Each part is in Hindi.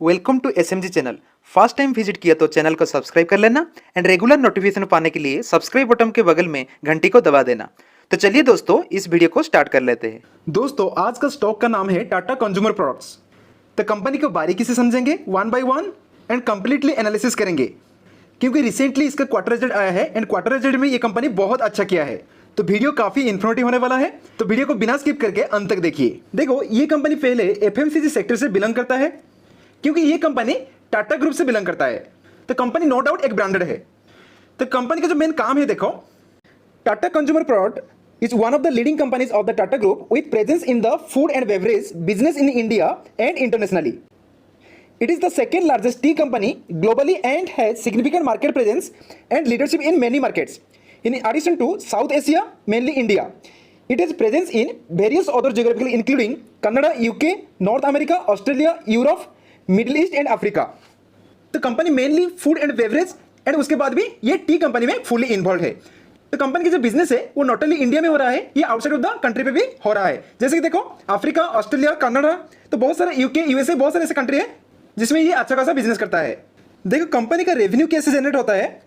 Welcome to SMG channel. First time visit किया तो चैनल को सब्सक्राइब कर लेना एंड रेगुलर नोटिफिकेशन पाने के लिए सब्सक्राइब बटन के बगल में घंटी को दबा देना। तो चलिए दोस्तों, इस वीडियो को स्टार्ट कर लेते हैं। दोस्तों, आज का स्टॉक का नाम है टाटा कंज्यूमर प्रोडक्ट्स। तो कंपनी को बारीकी से समझेंगे, one by one and completely analysis करेंगे, क्योंकि रिसेंटली इसका क्वार्टर रिजल्ट आया है एंड क्वार्टर रिजल्ट में ये कंपनी बहुत अच्छा किया है। तो वीडियो काफी इन्फॉर्मेटिव होने वाला है, तो वीडियो को बिना स्किप करके अंत तक देखिए। देखो, ये कंपनी पहले एफएमसीजी सेक्टर से बिलोंग करता है, क्योंकि ये कंपनी टाटा ग्रुप से बिलोंग करता है। तो कंपनी नो डाउट एक ब्रांडेड है। तो कंपनी का जो मेन काम है, देखो, Tata consumer product is one of the leading companies of the Tata group with presence in the food and beverage business in India and internationally. It is the second largest tea company globally and has significant market presence and leadership in many markets. In addition to South Asia, mainly India, it has presence in various other geographical including Canada, UK, North America, Australia, Europe, Middle East and Africa. तो company mainly food and beverage and उसके बाद भी ये टी कंपनी में फुली इन्वॉल्व है। तो कंपनी की जो बिजनेस है वो नॉट ओनली इंडिया में हो रहा है, ये आउटसाइड ऑफ द कंट्री पे भी हो रहा है। जैसे कि देखो, अफ्रीका, ऑस्ट्रेलिया, कनाडा, तो बहुत सारे यूके, यूएसए, बहुत सारे ऐसे कंट्री है जिसमें ये अच्छा खासा बिजनेस करता है। देखो, कंपनी का रेवेन्यू कैसे जनरेट होता है।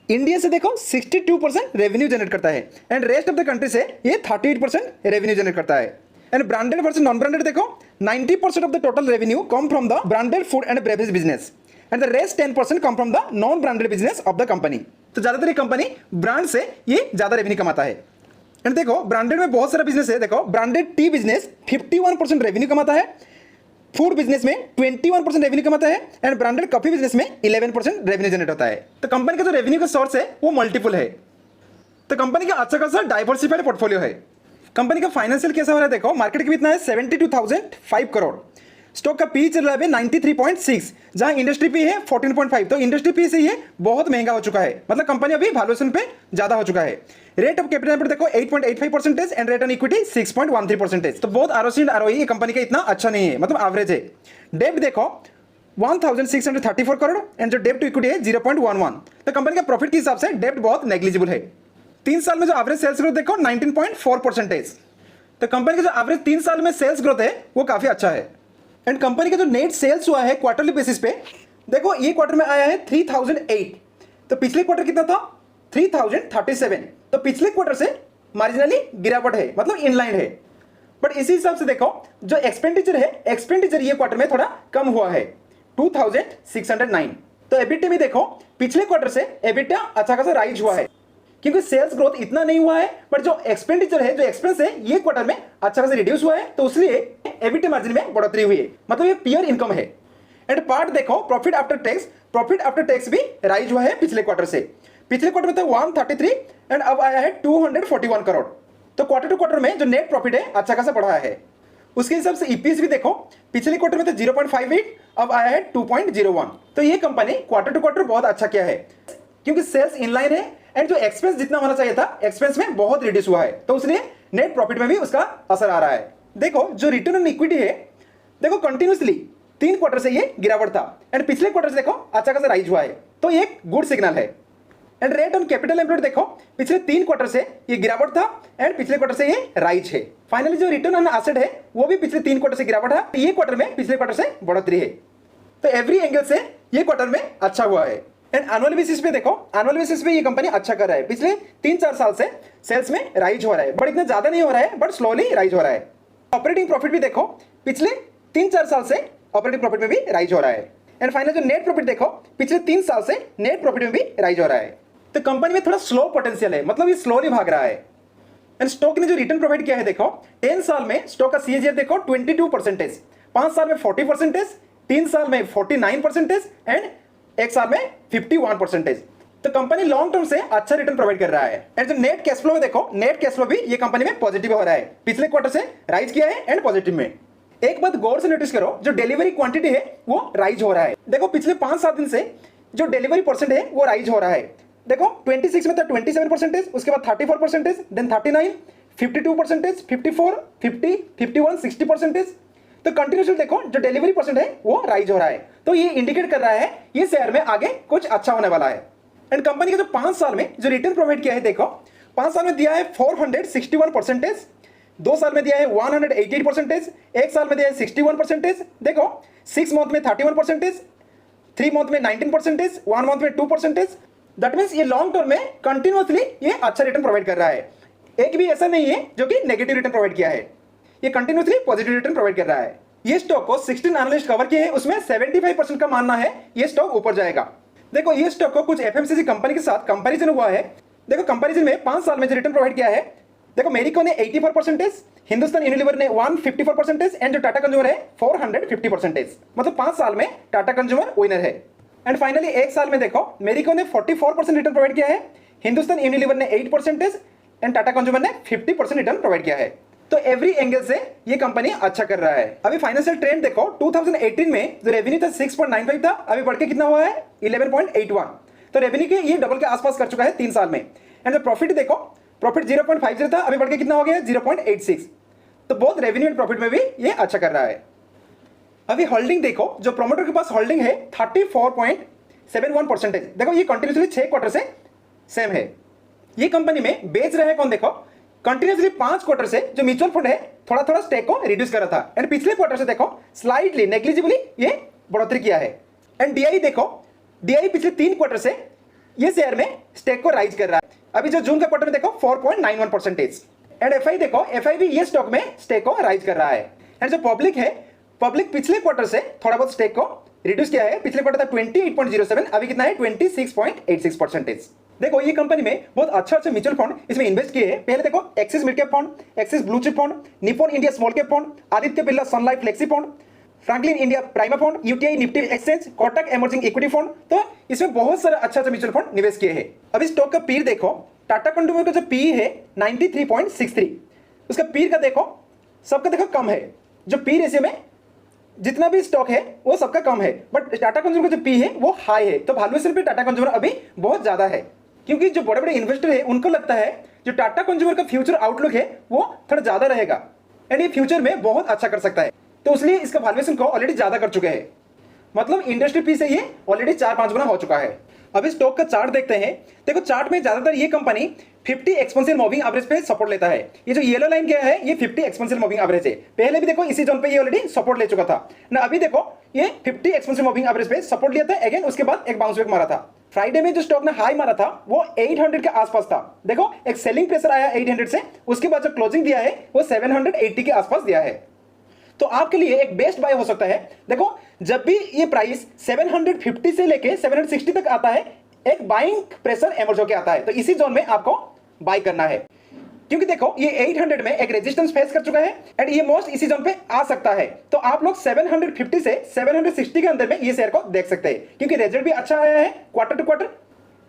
इंडिया से देखो 62% रेवेन्यू जनरेट करता है and rest of the country से ये 38% रेवेन्यू जनरेट करता है। And branded versus non branded देखो, 90% of the total revenue come from the branded food and beverage business and the rest 10% come from the non branded business of the company. तो ज्यादातर ये कंपनी ब्रांड से ये ज्यादा रेवेन्यू कमाता है। एंड देखो, ब्रांडेड में बहुत सारा बिजनेस है। देखो, ब्रांडेड टी बिजनेस 51% रेवेन्यू कमाता है, फूड बिजनेस में 21% रेवेन्यू कमाता है एंड ब्रांडेड कॉफी बिजनेस में 11% रेवेन्यू जनरेट होता है। तो कंपनी का जो रेवेन्यू का सोर्स है वो मल्टीपल है। तो कंपनी का अच्छा खासा डाइवर्सिफाइड पोर्टफोलियो है। कंपनी का फाइनेंशियल कैसा हो रहा है, देखो, मार्केट की कितना है 72,005 करोड़। स्टॉक का पी चल रहा है 93.6, जहां इंडस्ट्री पी है 14.5। तो इंडस्ट्री पी से ये बहुत महंगा हो चुका है, मतलब कंपनी अभी वैल्यूएशन पे ज्यादा हो चुका है। रेट ऑफ कैपिटल एम्प्लॉयड देखो 8.85% एंड रेट ऑन इक्विटी 6.13%। तो बहुत आरओसी एंड आरओई ये कंपनी का इतना अच्छा नहीं है, मतलब एवरेज है। डेब्ट देखो 1634 करोड़ एंड जो डेब्ट टू इक्विटी है 0.11। तो कंपनी का प्रॉफिट के हिसाब से डेब्ट बहुत नेग्लिजिबल है। 3 साल में जो एवरेज सेल्स ग्रोथ देखो 19.4%। तो कंपनी का जो एवरेज 3 साल में सेल्स ग्रोथ है वो काफी अच्छा है। एंड कंपनी का जो नेट सेल्स हुआ है क्वार्टरली बेसिस पे, देखो, ये क्वार्टर में आया है 3008। तो पिछले क्वार्टर कितना था 3037। तो पिछले क्वार्टर से मार्जिनली गिरावट है, मतलब इनलाइन है। बट इसी हिसाब से देखो, जो एक्सपेंडिचर है, एक्सपेंडिचर ये क्वार्टर में थोड़ा कम हुआ है 2609। तो एबिटा भी देखो, पिछले क्वार्टर से एबिटा अच्छा खासा राइज हुआ है, क्योंकि सेल्स ग्रोथ इतना नहीं हुआ है, बट जो एक्सपेंडिचर है, जो एक्सपेंस है, ये क्वार्टर में अच्छा खासा रिड्यूस हुआ है। तो इसलिए एबिटा मार्जिन में बढ़ोतरी हुई है, मतलब ये प्योर इनकम है। एंड पार्ट देखो, प्रॉफिट आफ्टर टैक्स भी राइज हुआ है पिछले क्वार्टर से। पिछले क्वार्टर में तो 133 एंड अब आया है 241 करोड़। तो क्वार्टर टू क्वार्टर में जो नेट प्रॉफिट है अच्छा खासा बढ़ा है। उसके हिसाब से ईपीएस भी देखो, पिछले क्वार्टर में तो 0.58, अब आया है 2.01। तो ये कंपनी क्वार्टर टू क्वार्टर बहुत अच्छा किया है, क्योंकि सेल्स इनलाइन है एंड जो एक्सपेंस जितना होना चाहिए था, एक्सपेंस में बहुत रिड्यूस हुआ है। तो इसलिए नेट प्रॉफिट में भी उसका असर आ रहा है। देखो, जो रिटर्न ऑन इक्विटी है, देखो, कंटिन्यूसली 3 क्वार्टर से ये गिरावट था एंड पिछले क्वार्टर से देखो अच्छा खासा राइज हुआ है। तो ये एक गुड सिग्नल है। And rate on capital employed देखो, पिछले 3 क्वार्टर से ये गिरावट था एंड पिछले क्वार्टर से ये राइज है। फाइनली जो रिटर्न ऑन एसेट है वो भी पिछले 3 क्वार्टर से गिरावट है, ये क्वार्टर में पिछले क्वार्टर से बढ़ोतरी है। तो एवरी एंगल से ये क्वार्टर में अच्छा हुआ है। एंड एनुअल बेसिस पे देखो, एनुअल बेसिस पे ये कंपनी अच्छा कर रहा है। पिछले 3-4 साल से सेल्स में राइज हो रहा है, बट इतना ज्यादा नहीं हो रहा है, बट स्लोली राइज हो रहा है। ऑपरेटिंग प्रॉफिट भी देखो, पिछले 3-4 साल से ऑपरेटिंग प्रॉफिट में भी राइज हो रहा है। एंड फाइनल जो नेट प्रॉफिट देखो, पिछले 3 साल से नेट प्रॉफिट में भी राइज हो रहा है। तो कंपनी में थोड़ा स्लो पोटेंशियल है, मतलब ये स्लोली भाग रहा है। एंड स्टॉक ने जो रिटर्न प्रोवाइड किया है, देखो, 10 साल में स्टॉक का सीएजीआर देखो 22%, 5 साल में 40%, 3 साल में 49% एंड 1 साल में 51%। तो कंपनी लॉन्ग टर्म से अच्छा रिटर्न प्रोवाइड कर रहा है। एंड जो नेट कैश फ्लो है, देखो, नेट कैश फ्लो भी ये कंपनी में पॉजिटिव हो रहा है, पिछले क्वार्टर से राइज किया है एंड पॉजिटिव में। एक बात गौर से नोटिस करो, जो डिलीवरी क्वांटिटी है वो राइज हो रहा है। देखो, पिछले 5-7 दिन से जो डिलीवरी परसेंट है वो राइज हो रहा है। देखो, 26 में था 27%, उसके बाद 34%, देन 39, 52%, 54, 50, 51, 60%। तो कंटिन्यूसली देखो, जो डिलीवरी परसेंट है वो राइज हो रहा है। तो ये इंडिकेट कर रहा है ये शेयर में आगे कुछ अच्छा होने वाला है। एंड कंपनी का जो 5 साल में जो रिटर्न प्रोवाइड किया है, देखो, 5 साल में दिया है 461%, 2 साल में दिया है 188%, 1 साल में दिया है 61%, देखो 6 मंथ में 31%, 3 मंथ में 19%, 1 मंथ में 2%। दैट मीन्स ये लॉन्ग टर्म में कंटिन्यूअसली ये अच्छा रिटर्न प्रोवाइड कर रहा है। एक भी ऐसा नहीं है जो कि नेगेटिव रिटर्न प्रोवाइड किया है, ये कंटिन्यूअसली पॉजिटिव रिटर्न प्रोवाइड कर रहा है। ये स्टॉक को 16 एनालिस्ट कवर किए हैं, उसमें 75% का मानना है ये स्टॉक ऊपर जाएगा। देखो ये स्टॉक को कुछ एफएमसीजी कंपनी के साथ कंपैरिजन हुआ है। देखो कंपैरिजन में 5 साल में जो रिटर्न प्रोवाइड किया है, देखो मेरिको ने 84%, हिंदुस्तान यूनिलीवर ने 154% एंड जो टाटा कंज्यूमर है 450%। मतलब 5 साल में टाटा कंज्यूमर विनर है। एंड फाइनली 1 साल में देखो मेरिको ने 44% रिटर्न प्रोवाइड किया है, हिंदुस्तान यूनिलीवर ने 8% एंड टाटा कंज्यूमर ने 50% रिटर्न प्रोवाइड किया है। तो एवरी एंगल से ये कंपनी अच्छा कर रहा है। अभी फाइनेंशियल ट्रेंड देखो, 2018 में जो रेवेन्यू था 6.95 था, अभी बढ़ के कितना हुआ है 11.81। तो रेवेन्यू के ये डबल के आसपास कर चुका है 3 साल में। एंड प्रॉफिट देखो, प्रॉफिट 0.50 था, अभी बढ़ के कितना हो गया 0.86। तो बहुत रेवेन्यू एंड प्रॉफिट में भी ये अच्छा कर रहा है। अभी होल्डिंग देखो, जो प्रोमोटर के पास होल्डिंग है 34.71%। देखो ये कंटिन्यूसली 6 क्वार्टर से सेम है। ये कंपनी में बेच रहा है कौन, देखो कंटिन्यूसली 5 क्वार्टर से जो म्यूचुअल फंड है थोड़ा थोड़ा स्टेक को रिड्यूस कर रहा था, एंड पिछले क्वार्टर से देखो स्लाइटली नेग्लिजिबली ये बढ़ोतरी किया है। एंड डीआई देखो, डीआई पिछले 3 क्वार्टर से ये शेयर में स्टेक को राइज कर रहा है। अभी जो जून का क्वार्टर में देखो 4.91%। एंड एफआई देखो, एफआई भी ये स्टॉक में स्टेक को राइज कर रहा है। एंड जो पब्लिक है, पब्लिक पिछले क्वार्टर से थोड़ा बहुत स्टेक को रिड्यूस किया है। पिछले क्वार्टर था 28.07, अभी कितना है 26.86%। देखो ये कंपनी में बहुत अच्छा म्यूचुअल फंड इसमें इन्वेस्ट किए हैं। पहले देखो Axis mid cap fund, Axis blue chip fund, Nippon India small cap fund, Aditya Birla sun life flexi fund, Franklin India Prima fund, UTI Nifty exchange, Kotak emerging equity fund. तो इसमें बहुत सारे अच्छा म्यूचुअल फंड निवेश किए हैं। अभी स्टॉक का पीर देखो, टाटा कंज्यूमर का जो पी है 93.63, उसका पीर का देखो सबका देखो कम है। जो पी रेशियो में जितना भी स्टॉक है वो सबका कम है, बट टाटा कंज्यूमर का जो पी है वो हाई है। तो वैल्यूएशन पे टाटा कंज्यूमर अभी बहुत ज्यादा है, क्योंकि जो बड़े बड़े इन्वेस्टर है उनको लगता है जो टाटा कंज्यूमर का फ्यूचर आउटलुक है वो थोड़ा ज्यादा रहेगा एंड ये फ्यूचर में बहुत अच्छा कर सकता है। तो इसलिए इसका वैल्यूएशन को ऑलरेडी ज्यादा कर चुके हैं। मतलब इंडस्ट्री पी से ये ऑलरेडी 4-5 गुना हो चुका है। अभी स्टॉक का चार्ट देखते हैं। देखो चार्ट में ज्यादातर ये कंपनी 50 एक्सपेंसिव मूविंग एवरेज पे सपोर्ट लेता है। ये जो येलो लाइन क्या है ये 50 एक्सपेंसिव मूविंग एवरेज है। पहले भी देखो इसी जोन पे ये ऑलरेडी सपोर्ट ले चुका था ना। अभी देखो ये 50 एक्सपेंसिव मूविंग एवरेज पे सपोर्ट लिया था अगेन, उसके बाद एक बाउंस बैक मारा था। फ्राइडे में जो स्टॉक ने हाई मारा था वो 800 के आसपास था। देखो एक सेलिंग प्रेशर आया 800 से, उसके बाद जो क्लोजिंग दिया है वो 780 के आसपास दिया है। तो आपके लिए एक बेस्ट बाय हो सकता है। देखो जब भी ये प्राइस 750 से लेके 760 तक आता है, एक बाइंग प्रेशर एमर्ज होकर आता है, तो इसी जोन में आपको बाय करना है। क्योंकि देखो ये 800 में एक रेजिस्टेंस फेस कर चुका है एंड ये मोस्ट इसी जोन पे आ सकता है। तो आप लोग 750 से 760 के अंदर में ये शेयर को देख सकते हैं, क्योंकि रिजल्ट भी अच्छा आया है quarter to quarter,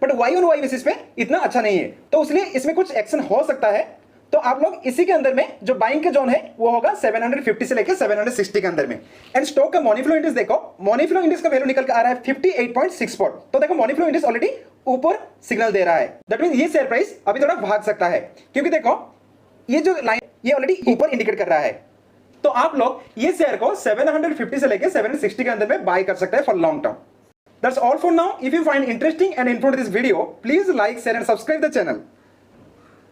but Y on Y basis पे इतना अच्छा नहीं है। तो इसलिए इसमें कुछ एक्शन हो सकता है। तो आप लोग इसी के अंदर में जो बाइंग के जोन है वो होगा 750 से लेकर 760 के अंदर में। एंड स्टॉक का मनी फ्लो इंडेक्स देखो, मनी फ्लो इंडेक्स का वैल्यू निकल के आ रहा है 58.64। तो देखो मनी फ्लो इंडेक्स ऑलरेडी ऊपर सिग्नल दे रहा है। दैट मींस ये शेयर प्राइस अभी थोड़ा भाग सकता है, क्योंकि देखो ये जो लाइन ये ऑलरेडी ऊपर इंडिकेट कर रहा है। तो आप लोग ये शेयर को 750 से लेकर 760 के अंदर में बाय कर सकते हैं for long term. That's all for now. If you find interesting and informative this video, please like, share and subscribe the channel.